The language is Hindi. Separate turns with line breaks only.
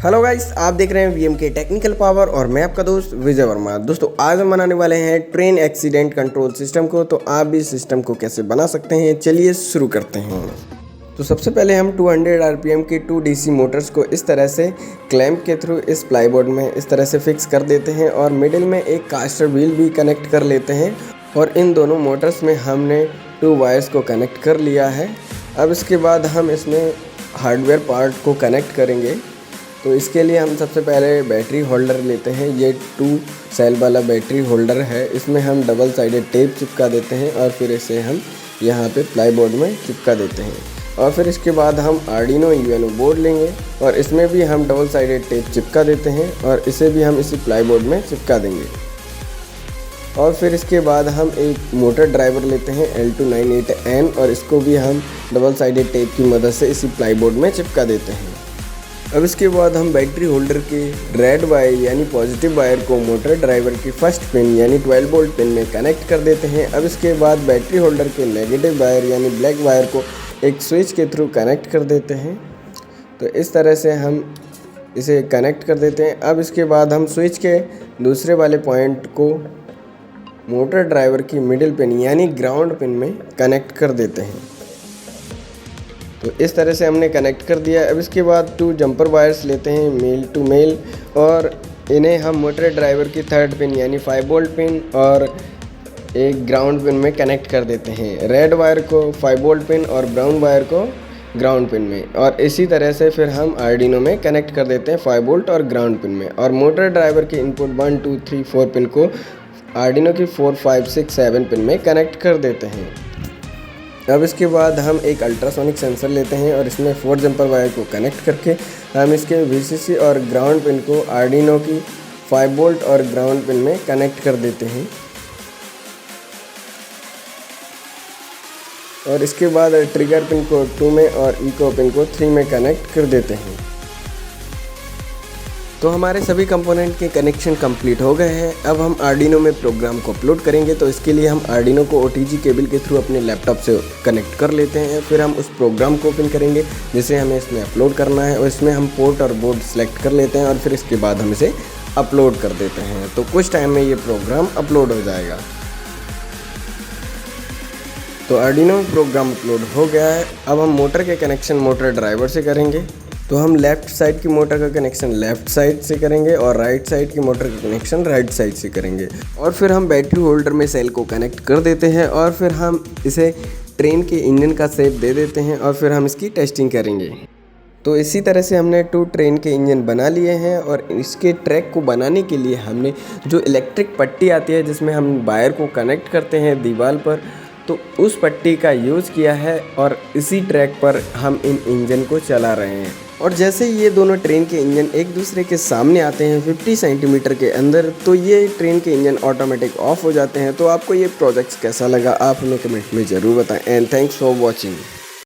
हेलो गाइस, आप देख रहे हैं वीएमके टेक्निकल पावर और मैं आपका दोस्त विजय वर्मा। दोस्तों आज हम बनाने वाले हैं ट्रेन एक्सीडेंट कंट्रोल सिस्टम को। तो आप भी सिस्टम को कैसे बना सकते हैं, चलिए शुरू करते हैं। तो सबसे पहले हम 200 आरपीएम की 2 डीसी मोटर्स को इस तरह से क्लैंप के थ्रू इस प्लाईबोर्ड में इस तरह से फिक्स कर देते हैं और मिडिल में एक कास्टर व्हील भी कनेक्ट कर लेते हैं। और इन दोनों मोटर्स में हमने 2 वायर्स को कनेक्ट कर लिया है। अब इसके बाद हम इसमें हार्डवेयर पार्ट को कनेक्ट करेंगे। तो इसके लिए हम सबसे पहले बैटरी होल्डर लेते हैं। ये 2 सेल वाला बैटरी होल्डर है। इसमें हम डबल साइडेड टेप चिपका देते हैं और फिर इसे हम यहाँ पे प्लाईबोर्ड में चिपका देते हैं। और फिर इसके बाद हम आर्डिनो यूएनओ बोर्ड लेंगे और इसमें भी हम डबल साइडेड टेप चिपका देते हैं और इसे भी हम इसी प्लाईबोर्ड में चिपका देंगे। और फिर इसके बाद हम एक मोटर ड्राइवर लेते हैं L298N और इसको भी हम डबल साइडेड टेप की मदद से इसी प्लाईबोर्ड में चिपका देते हैं। अब इसके बाद हम बैटरी होल्डर के रेड वायर यानी पॉजिटिव वायर को मोटर ड्राइवर की फर्स्ट पिन यानी 12 वोल्ट पिन में कनेक्ट कर देते हैं। अब इसके बाद बैटरी होल्डर के नेगेटिव वायर यानी ब्लैक वायर को एक स्विच के थ्रू कनेक्ट कर देते हैं। तो इस तरह से हम इसे कनेक्ट कर देते हैं। अब इसके बाद हम स्विच के दूसरे वाले पॉइंट को मोटर ड्राइवर की मिडिल पिन यानी ग्राउंड पिन में कनेक्ट कर देते हैं। तो इस तरह से हमने कनेक्ट कर दिया। अब इसके बाद 2 जंपर वायर्स लेते हैं मेल टू मेल और इन्हें हम मोटर ड्राइवर की थर्ड पिन यानी 5 वोल्ट पिन और एक ग्राउंड पिन में कनेक्ट कर देते हैं। रेड वायर को 5 वोल्ट पिन और ब्राउन वायर को ग्राउंड पिन में। और इसी तरह से फिर हम आर्डिनो में कनेक्ट कर देते हैं 5 वोल्ट और ग्राउंड पिन में। और मोटर ड्राइवर की इनपुट 1 2 3 4 पिन को आर्डिनो की 4 5 6 7 पिन में कनेक्ट कर देते हैं। अब इसके बाद हम एक अल्ट्रासोनिक सेंसर लेते हैं और इसमें 4 जंपर वायर को कनेक्ट करके हम इसके वीसीसी और ग्राउंड पिन को आर्डिनो की 5 वोल्ट और ग्राउंड पिन में कनेक्ट कर देते हैं। और इसके बाद ट्रिगर पिन को 2 में और इको पिन को 3 में कनेक्ट कर देते हैं। तो हमारे सभी कंपोनेंट के कनेक्शन कंप्लीट हो गए हैं। अब हम आर्डिनो में प्रोग्राम को अपलोड करेंगे। तो इसके लिए हम आर्डिनो को OTG केबल के थ्रू अपने लैपटॉप से कनेक्ट कर लेते हैं। फिर हम उस प्रोग्राम को ओपन करेंगे जिसे हमें इसमें अपलोड करना है और इसमें हम पोर्ट और बोर्ड सेलेक्ट कर लेते हैं और फिर इसके बाद हम इसे अपलोड कर देते हैं। तो कुछ टाइम में ये प्रोग्राम अपलोड हो जाएगा। तो आर्डिनो में प्रोग्राम अपलोड हो गया है। अब हम मोटर के कनेक्शन मोटर ड्राइवर से करेंगे। तो हम लेफ़्ट साइड की मोटर का कनेक्शन लेफ़्ट साइड से करेंगे और राइट साइड की मोटर का कनेक्शन राइट साइड से करेंगे। और फिर हम बैटरी होल्डर में सेल को कनेक्ट कर देते हैं और फिर हम इसे ट्रेन के इंजन का शेप दे देते हैं और फिर हम इसकी टेस्टिंग करेंगे। तो इसी तरह से हमने 2 ट्रेन के इंजन बना लिए हैं। और इसके ट्रैक को बनाने के लिए हमने जो इलेक्ट्रिक पट्टी आती है जिसमें हम वायर को कनेक्ट करते हैं दीवार पर, तो उस पट्टी का यूज़ किया है और इसी ट्रैक पर हम इन इंजन को चला रहे हैं। और जैसे ही ये दोनों ट्रेन के इंजन एक दूसरे के सामने आते हैं 50 सेंटीमीटर के अंदर, तो ये ट्रेन के इंजन ऑटोमेटिक ऑफ हो जाते हैं। तो आपको ये प्रोजेक्ट कैसा लगा आप हमें कमेंट में ज़रूर बताएं। And thanks for watching.